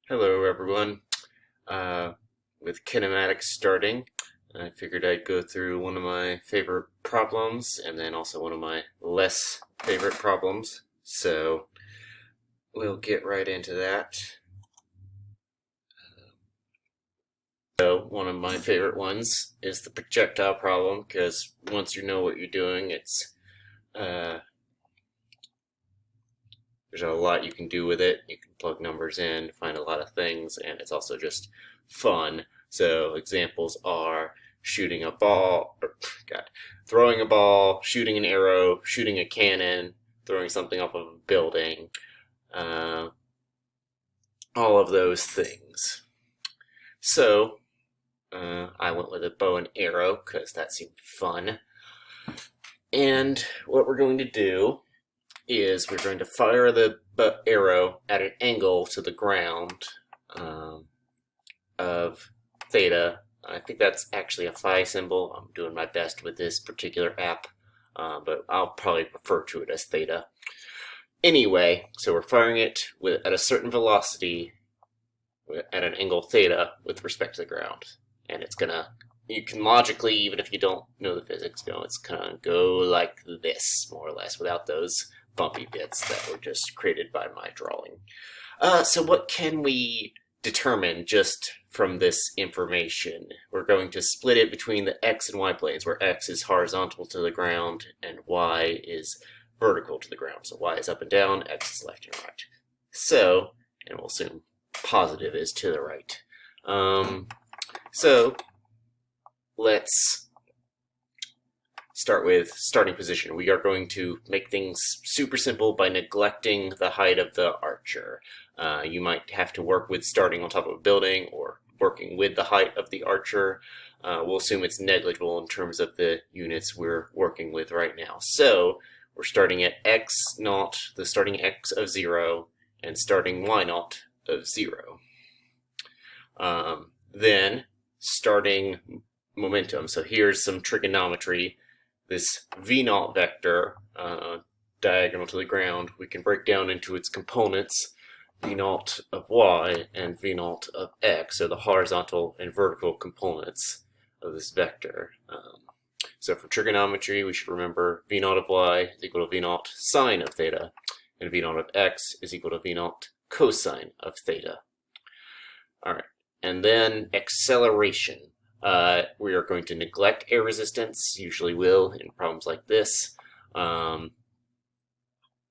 Hello everyone. With Kinematics starting, I figured I'd go through one of my favorite problems and then also one of my less favorite problems. So we'll get right into that. So one of my favorite ones is the projectile problem because once you know what you're doing, uh, there's a lot you can do with it. You can plug numbers in, find a lot of things, and it's also just fun. So examples are shooting a ball, or, God, throwing a ball, shooting an arrow, shooting a cannon, throwing something off of a building, uh, all of those things. So I went with a bow and arrow because that seemed fun. And what we're going to do is we're going to fire the arrow at an angle to the ground of theta. I think that's actually a phi symbol. I'm doing my best with this particular app, but I'll probably refer to it as theta. Anyway, so we're firing it at a certain velocity at an angle theta with respect to the ground. And it's gonna, you can logically, even if you don't know the physics, it's gonna go like this, more or less, without those bumpy bits that were just created by my drawing. So what can we determine just from this information? We're going to split it between the x and y planes, where x is horizontal to the ground and y is vertical to the ground. So y is up and down, x is left and right. So, and we'll assume positive is to the right. So let's start with starting position. We are going to make things super simple by neglecting the height of the archer. You might have to work with starting on top of a building or working with the height of the archer. We'll assume it's negligible in terms of the units we're working with right now. So we're starting at x naught, the starting x of 0, and starting y naught of 0. Then starting momentum. So here's some trigonometry. This v naught vector, diagonal to the ground, we can break down into its components, v naught of y and v naught of x, so the horizontal and vertical components of this vector. So for trigonometry, we should remember v naught of y is equal to v naught sine of theta, and v naught of x is equal to v naught cosine of theta. All right, and then acceleration. We are going to neglect air resistance, usually will in problems like this,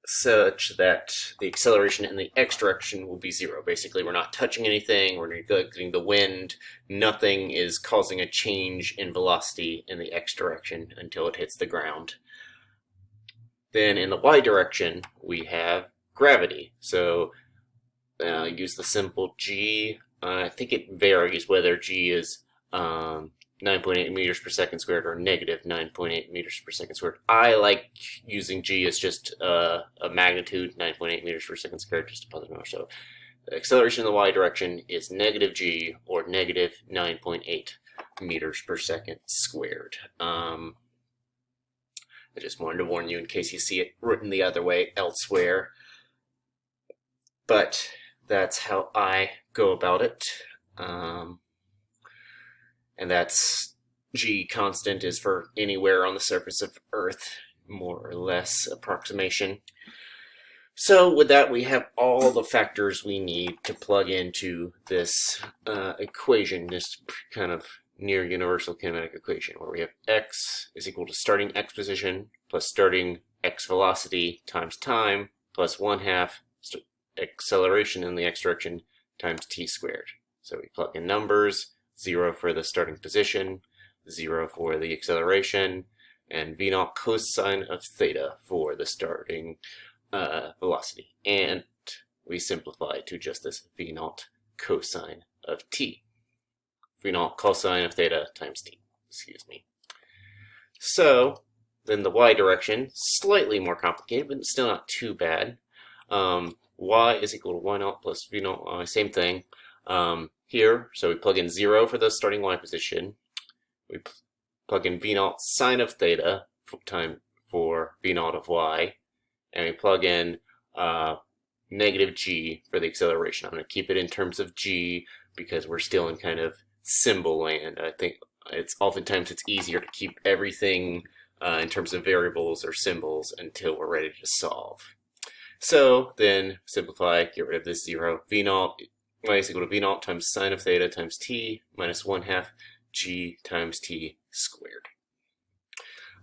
such that the acceleration in the x direction will be 0. Basically, we're not touching anything, we're neglecting the wind, nothing is causing a change in velocity in the x direction until it hits the ground. Then in the y direction, we have gravity. So use the symbol g. I think it varies whether g is 9.8 meters per second squared or negative 9.8 meters per second squared. I like using g as just a magnitude, 9.8 meters per second squared, just a positive number. So the acceleration in the y direction is negative g, or negative 9.8 meters per second squared. I just wanted to warn you in case you see it written the other way elsewhere. But that's how I go about it. And that's g constant is for anywhere on the surface of Earth, more or less approximation. So with that, we have all the factors we need to plug into this equation, this kind of near universal kinematic equation, where we have x is equal to starting x position plus starting x velocity times time plus 1/2 acceleration in the x direction times t squared. So we plug in numbers, 0 for the starting position, 0 for the acceleration, and v naught cosine of theta for the starting velocity. And we simplify to just this v naught cosine of t. V naught cosine of theta times t, excuse me. So then the y direction, slightly more complicated, but still not too bad. Y is equal to y naught plus v naught y, same thing. Here, so we plug in 0 for the starting y position. We plug in v naught sine of theta for v naught of y, and we plug in negative g for the acceleration. I'm going to keep it in terms of g because we're still in kind of symbol land. I think it's easier to keep everything in terms of variables or symbols until we're ready to solve. So then simplify, get rid of this 0. V naught y is equal to v naught times sine of theta times t minus 1/2 g times t squared.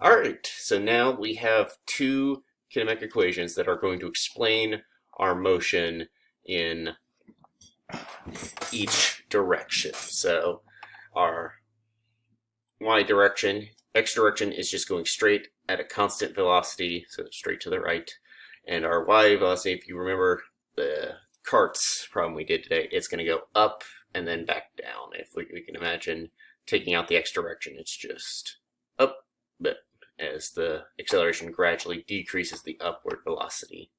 Alright, so now we have two kinematic equations that are going to explain our motion in each direction. So our y direction, x direction is just going straight at a constant velocity, so straight to the right. And our y velocity, if you remember the carts problem we did today, it's going to go up and then back down. If we can imagine taking out the x direction, it's just up, but as the acceleration gradually decreases the upward velocity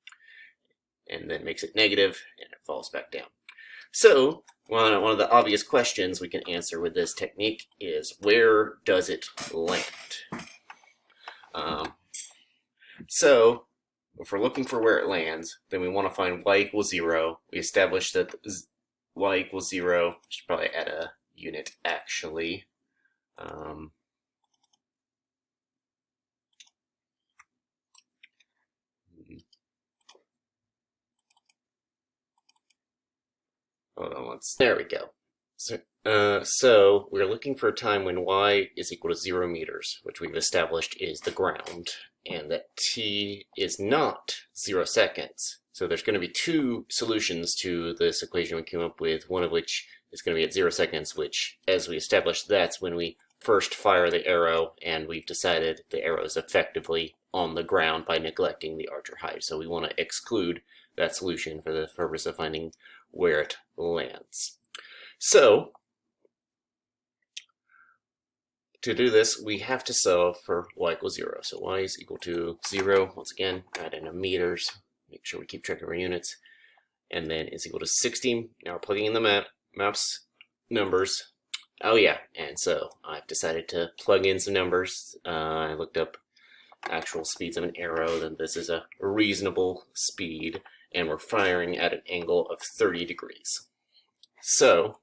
and then makes it negative and it falls back down. So one of the obvious questions we can answer with this technique is, where does it land? So if we're looking for where it lands, then we want to find y equals 0. We established that y equals 0. We should probably add a unit actually. Hold on once. There we go. So we're looking for a time when y is equal to 0 meters, which we've established is the ground, and that t is not 0 seconds. So there's going to be two solutions to this equation we came up with, one of which is going to be at 0 seconds, which, as we established, that's when we first fire the arrow, and we've decided the arrow is effectively on the ground by neglecting the archer height. So we want to exclude that solution for the purpose of finding where it lands. So to do this, we have to solve for y equals 0. So y is equal to 0. Once again, add in a meters. Make sure we keep track of our units. And then it's equal to 60. Now we're plugging in the maps numbers. Oh yeah, and so I've decided to plug in some numbers. I looked up actual speeds of an arrow, then this is a reasonable speed, and we're firing at an angle of 30 degrees. So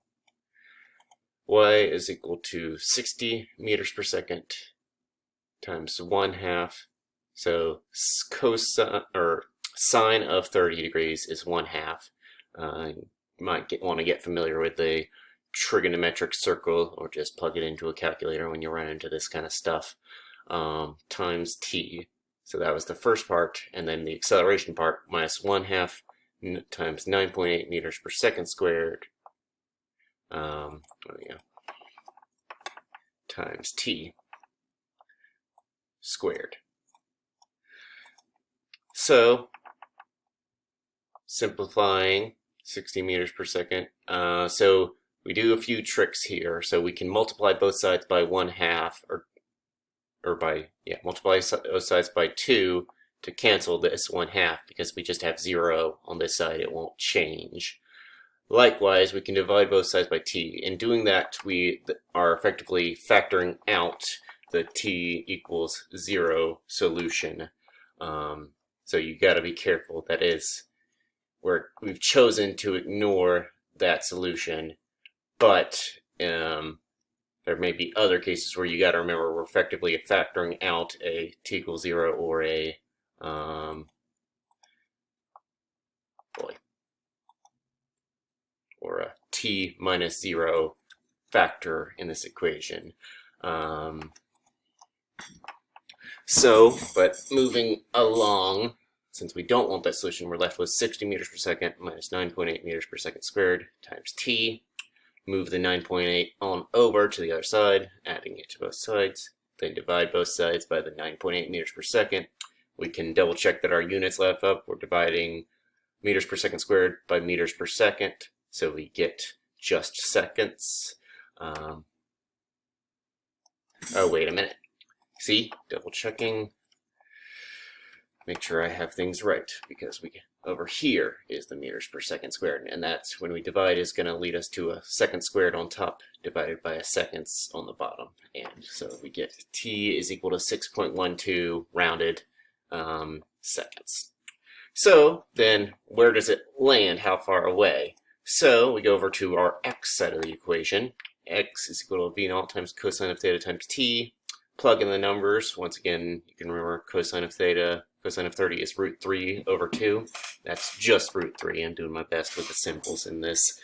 y is equal to 60 meters per second times 1/2. So cosine or sine of 30 degrees is 1/2. You might want to get familiar with the trigonometric circle, or just plug it into a calculator when you run into this kind of stuff, times t. So that was the first part, and then the acceleration part, minus 1/2 times 9.8 meters per second squared, times t squared. So simplifying 60 meters per second, so we do a few tricks here. So we can multiply both sides by 1/2, multiply both sides by 2 to cancel this 1/2, because we just have 0 on this side, it won't change. Likewise, we can divide both sides by t. In doing that, we are effectively factoring out the t equals 0 solution. So you got to be careful. That is, we've chosen to ignore that solution, but there may be other cases where you got to remember we're effectively factoring out a t equals 0 or a t minus 0 factor in this equation. But moving along, since we don't want that solution, we're left with 60 meters per second minus 9.8 meters per second squared times t. Move the 9.8 on over to the other side, adding it to both sides. Then divide both sides by the 9.8 meters per second. We can double check that our units left up. We're dividing meters per second squared by meters per second, so we get just seconds. Oh, wait a minute. See, double checking. Make sure I have things right, because over here is the meters per second squared, and that's when we divide is going to lead us to a second squared on top divided by a seconds on the bottom. And so we get t is equal to 6.12 rounded seconds. So then where does it land? How far away? So we go over to our x side of the equation. X is equal to v naught times cosine of theta times t. Plug in the numbers. Once again, you can remember cosine of theta, cosine of 30 is root 3 over 2. That's just root 3. I'm doing my best with the symbols in this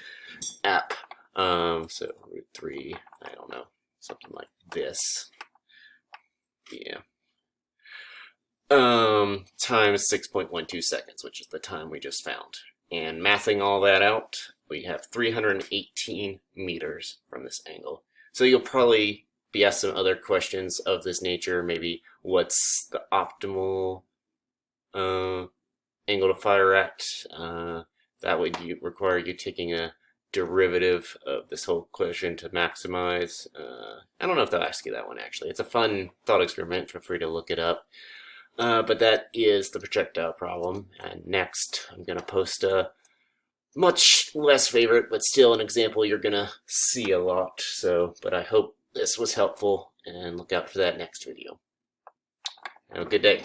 app. So root 3, I don't know, something like this. Yeah. Times 6.12 seconds, which is the time we just found. And mathing all that out, we have 318 meters from this angle. So you'll probably be asked some other questions of this nature, maybe what's the optimal angle to fire at. That would require you taking a derivative of this whole equation to maximize. I don't know if they'll ask you that one, actually. It's a fun thought experiment. Feel free to look it up. But that is the projectile problem. And next, I'm going to post a much less favorite, but still an example you're going to see a lot. But I hope this was helpful, and look out for that next video. Have a good day.